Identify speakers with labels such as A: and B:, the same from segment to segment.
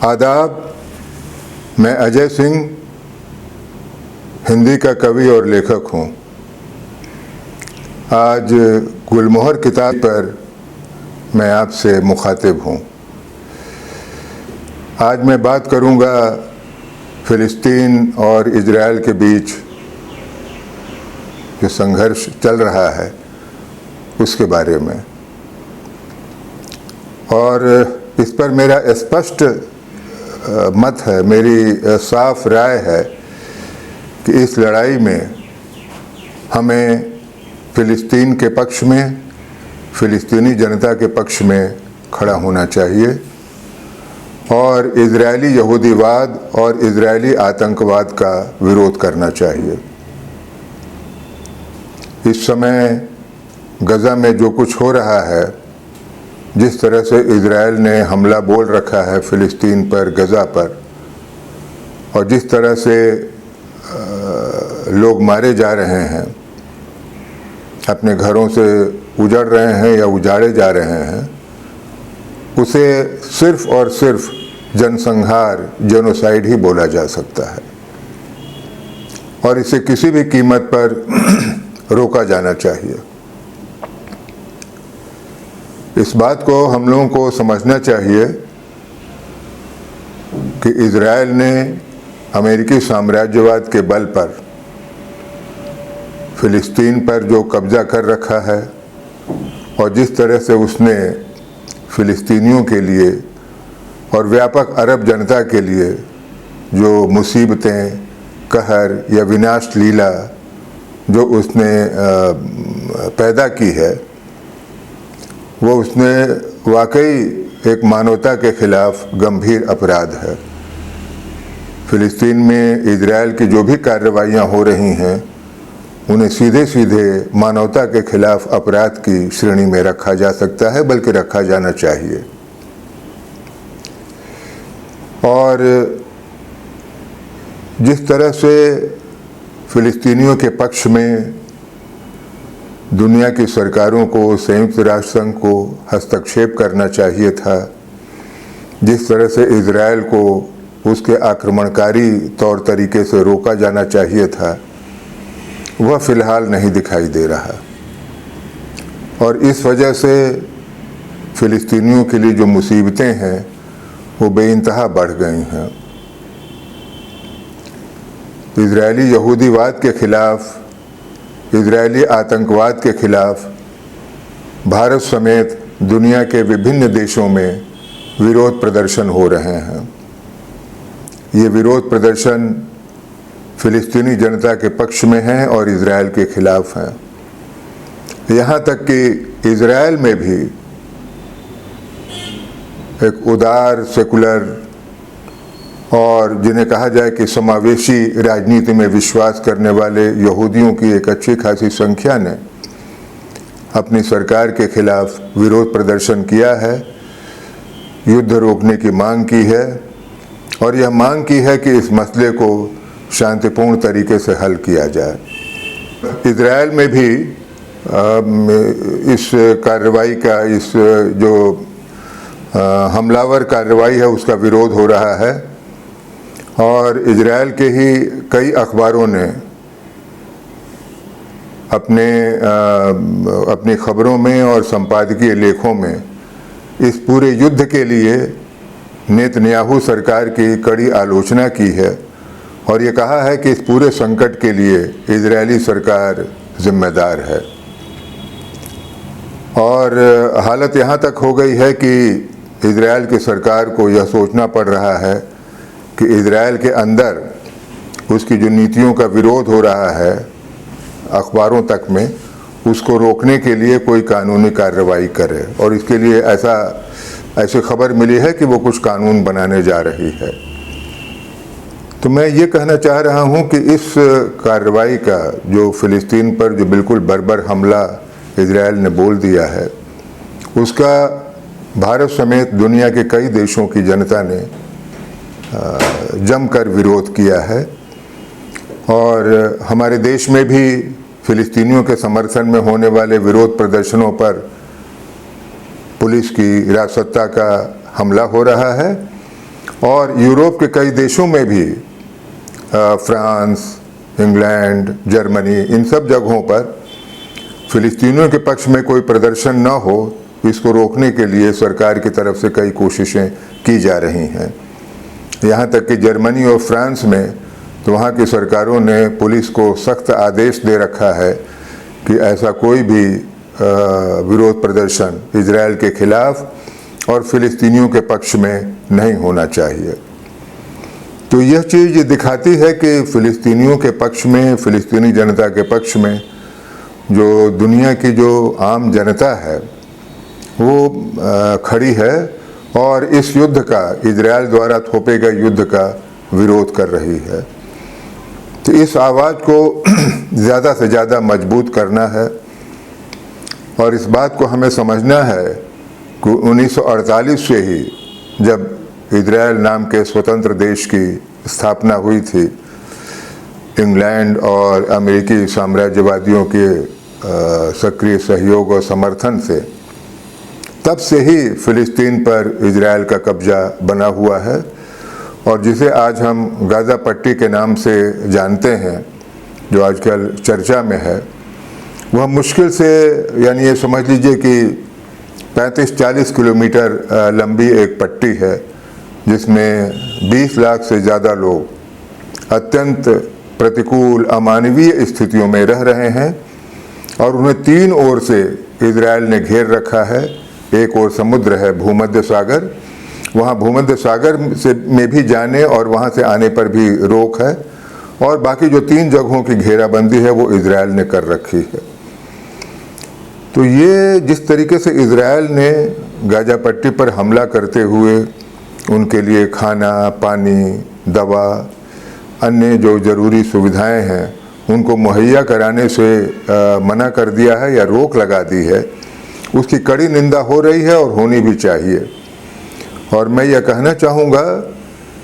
A: आदाब। मैं अजय सिंह हिंदी का कवि और लेखक हूँ। आज गुलमोहर किताब पर मैं आपसे मुखातिब हूँ। आज मैं बात करूँगा फ़िलिस्तीन और इजराइल के बीच जो संघर्ष चल रहा है उसके बारे में, और इस पर मेरा स्पष्ट मत है, मेरी साफ राय है कि इस लड़ाई में हमें फ़िलिस्तीन के पक्ष में, फ़िलिस्तीनी जनता के पक्ष में खड़ा होना चाहिए और इजरायली यहूदीवाद और इजरायली आतंकवाद का विरोध करना चाहिए। इस समय गज़ा में जो कुछ हो रहा है, जिस तरह से इजराइल ने हमला बोल रखा है फ़िलिस्तीन पर, गज़ा पर, और जिस तरह से लोग मारे जा रहे हैं, अपने घरों से उजड़ रहे हैं या उजाड़े जा रहे हैं, उसे सिर्फ और सिर्फ जनसंहार, जेनोसाइड ही बोला जा सकता है और इसे किसी भी कीमत पर रोका जाना चाहिए। इस बात को हम लोगों को समझना चाहिए कि इजराइल ने अमेरिकी साम्राज्यवाद के बल पर फ़िलिस्तीन पर जो कब्ज़ा कर रखा है और जिस तरह से उसने फ़िलिस्तीनियों के लिए और व्यापक अरब जनता के लिए जो मुसीबतें, कहर या विनाश लीला जो उसने पैदा की है, वो उसने वाकई एक मानवता के खिलाफ गंभीर अपराध है। फ़िलिस्तीन में इजराइल की जो भी कार्रवाइयाँ हो रही हैं, उन्हें सीधे सीधे मानवता के खिलाफ अपराध की श्रेणी में रखा जा सकता है, बल्कि रखा जाना चाहिए। और जिस तरह से फ़िलिस्तीनियों के पक्ष में दुनिया की सरकारों को, संयुक्त राष्ट्र संघ को हस्तक्षेप करना चाहिए था, जिस तरह से इजराइल को उसके आक्रमणकारी तौर तरीके से रोका जाना चाहिए था, वह फ़िलहाल नहीं दिखाई दे रहा। और इस वजह से फ़िलिस्तीनियों के लिए जो मुसीबतें हैं वो बेइंतहा बढ़ गई हैं। इजरायली यहूदीवाद के खिलाफ, इजरायली आतंकवाद के खिलाफ भारत समेत दुनिया के विभिन्न देशों में विरोध प्रदर्शन हो रहे हैं। ये विरोध प्रदर्शन फ़िलिस्तीनी जनता के पक्ष में हैं और इजराइल के खिलाफ हैं। यहाँ तक कि इजराइल में भी एक उदार, सेकुलर और जिन्हें कहा जाए कि समावेशी राजनीति में विश्वास करने वाले यहूदियों की एक अच्छी खासी संख्या ने अपनी सरकार के खिलाफ विरोध प्रदर्शन किया है, युद्ध रोकने की मांग की है और यह मांग की है कि इस मसले को शांतिपूर्ण तरीके से हल किया जाए। इजराइल में भी इस कार्रवाई का, इस जो हमलावर कार्रवाई है उसका विरोध हो रहा है और इजराइल के ही कई अखबारों ने अपनी खबरों में और संपादकीय लेखों में इस पूरे युद्ध के लिए नेतन्याहू सरकार की कड़ी आलोचना की है और ये कहा है कि इस पूरे संकट के लिए इजरायली सरकार जिम्मेदार है। और हालत यहाँ तक हो गई है कि इजराइल की सरकार को यह सोचना पड़ रहा है कि इजराइल के अंदर उसकी जो नीतियों का विरोध हो रहा है अखबारों तक में, उसको रोकने के लिए कोई कानूनी कार्रवाई करे और इसके लिए ऐसी खबर मिली है कि वो कुछ कानून बनाने जा रही है। तो मैं ये कहना चाह रहा हूँ कि इस कार्रवाई का, जो फ़िलिस्तीन पर जो बिल्कुल बर्बर हमला इजराइल ने बोल दिया है, उसका भारत समेत दुनिया के कई देशों की जनता ने जमकर विरोध किया है और हमारे देश में भी फ़िलिस्तीनियों के समर्थन में होने वाले विरोध प्रदर्शनों पर पुलिस की राजसत्ता का हमला हो रहा है और यूरोप के कई देशों में भी फ्रांस, इंग्लैंड, जर्मनी, इन सब जगहों पर फ़िलिस्तीनियों के पक्ष में कोई प्रदर्शन न हो, इसको रोकने के लिए सरकार की तरफ से कई कोशिशें की जा रही हैं। यहाँ तक कि जर्मनी और फ्रांस में तो वहाँ की सरकारों ने पुलिस को सख्त आदेश दे रखा है कि ऐसा कोई भी विरोध प्रदर्शन इजराइल के खिलाफ और फ़िलिस्तीनियों के पक्ष में नहीं होना चाहिए। तो यह चीज़ दिखाती है कि फ़िलिस्तीनियों के पक्ष में, फ़िलिस्तीनी जनता के पक्ष में जो दुनिया की जो आम जनता है वो खड़ी है और इस युद्ध का, इजराइल द्वारा थोपे गए युद्ध का विरोध कर रही है। तो इस आवाज़ को ज़्यादा से ज़्यादा मजबूत करना है और इस बात को हमें समझना है कि 1948 से ही, जब इजराइल नाम के स्वतंत्र देश की स्थापना हुई थी इंग्लैंड और अमेरिकी साम्राज्यवादियों के सक्रिय सहयोग और समर्थन से, तब से ही फ़िलिस्तीन पर इजराइल का कब्ज़ा बना हुआ है और जिसे आज हम गाज़ा पट्टी के नाम से जानते हैं, जो आजकल चर्चा में है, वह मुश्किल से, यानी ये समझ लीजिए कि 35-40 किलोमीटर लंबी एक पट्टी है जिसमें 20 लाख से ज़्यादा लोग अत्यंत प्रतिकूल अमानवीय स्थितियों में रह रहे हैं और उन्हें तीन ओर से इजराइल ने घेर रखा है। एक ओर समुद्र है, भूमध्य सागर, वहाँ भूमध्य सागर से में भी जाने और वहाँ से आने पर भी रोक है और बाकी जो 3 जगहों की घेराबंदी है वो इजराइल ने कर रखी है। तो ये जिस तरीके से इजराइल ने गाज़ा पट्टी पर हमला करते हुए उनके लिए खाना, पानी, दवा, अन्य जो ज़रूरी सुविधाएं हैं उनको मुहैया कराने से मना कर दिया है या रोक लगा दी है, उसकी कड़ी निंदा हो रही है और होनी भी चाहिए। और मैं यह कहना चाहूँगा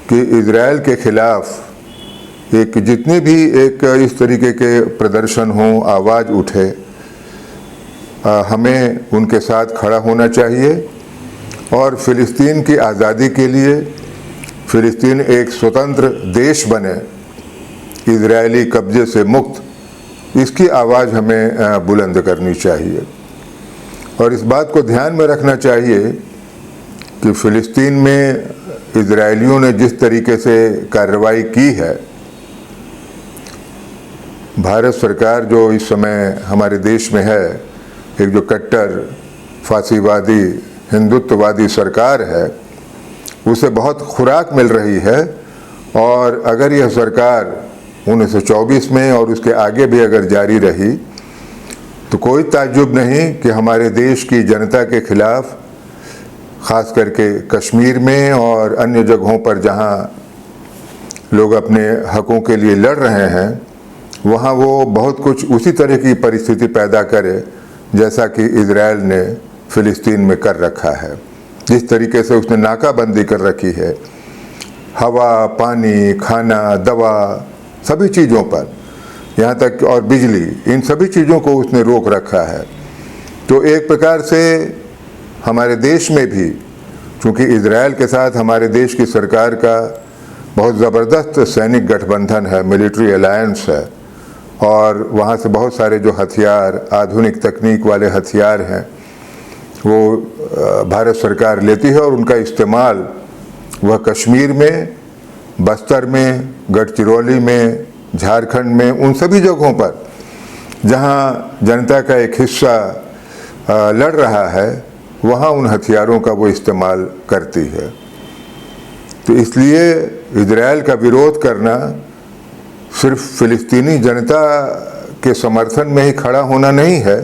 A: कि इजराइल के ख़िलाफ़ एक जितने भी एक इस तरीके के प्रदर्शन हों, आवाज़ उठे, हमें उनके साथ खड़ा होना चाहिए और फ़िलिस्तीन की आज़ादी के लिए, फ़िलिस्तीन एक स्वतंत्र देश बने, इजरायली कब्ज़े से मुक्त, इसकी आवाज़ हमें बुलंद करनी चाहिए। और इस बात को ध्यान में रखना चाहिए कि फ़िलिस्तीन में इजरायलियों ने जिस तरीके से कार्रवाई की है, भारत सरकार जो इस समय हमारे देश में है, एक जो कट्टर फासीवादी हिंदुत्ववादी सरकार है, उसे बहुत खुराक मिल रही है और अगर यह सरकार 1924 में और उसके आगे भी अगर जारी रही तो कोई ताज्जुब नहीं कि हमारे देश की जनता के खिलाफ, ख़ास करके कश्मीर में और अन्य जगहों पर जहां लोग अपने हकों के लिए लड़ रहे हैं, वहां वो बहुत कुछ उसी तरह की परिस्थिति पैदा करे जैसा कि इजराइल ने फ़िलिस्तीन में कर रखा है। जिस तरीके से उसने नाकाबंदी कर रखी है, हवा, पानी, खाना, दवा, सभी चीज़ों पर, यहाँ तक और बिजली, इन सभी चीज़ों को उसने रोक रखा है। तो एक प्रकार से हमारे देश में भी, चूँकि इजराइल के साथ हमारे देश की सरकार का बहुत ज़बरदस्त सैनिक गठबंधन है, मिलिट्री अलायंस है, और वहाँ से बहुत सारे जो हथियार, आधुनिक तकनीक वाले हथियार हैं, वो भारत सरकार लेती है और उनका इस्तेमाल वह कश्मीर में, बस्तर में, गढ़चिरौली में, झारखंड में, उन सभी जगहों पर जहाँ जनता का एक हिस्सा लड़ रहा है, वहाँ उन हथियारों का वो इस्तेमाल करती है। तो इसलिए इजराइल का विरोध करना सिर्फ फ़िलिस्तीनी जनता के समर्थन में ही खड़ा होना नहीं है,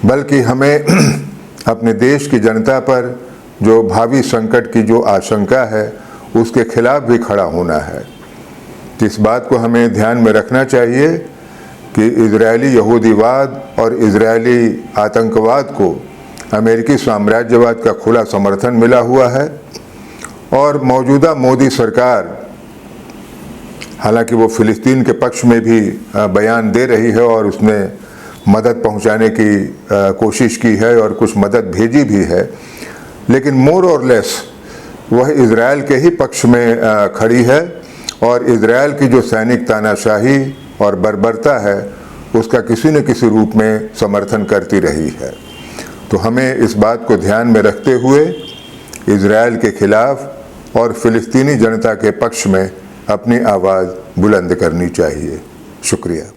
A: बल्कि हमें अपने देश की जनता पर जो भावी संकट की जो आशंका है उसके खिलाफ भी खड़ा होना है। तो इस बात को हमें ध्यान में रखना चाहिए कि इजरायली यहूदीवाद और इजरायली आतंकवाद को अमेरिकी साम्राज्यवाद का खुला समर्थन मिला हुआ है और मौजूदा मोदी सरकार, हालांकि वो फ़िलिस्तीन के पक्ष में भी बयान दे रही है और उसने मदद पहुंचाने की कोशिश की है और कुछ मदद भेजी भी है, लेकिन मोर और लेस वह इज़राइल के ही पक्ष में खड़ी है और इज़राइल की जो सैनिक तानाशाही और बर्बरता है उसका किसी न किसी रूप में समर्थन करती रही है। तो हमें इस बात को ध्यान में रखते हुए इज़राइल के खिलाफ और फ़िलिस्तीनी जनता के पक्ष में अपनी आवाज़ बुलंद करनी चाहिए। शुक्रिया।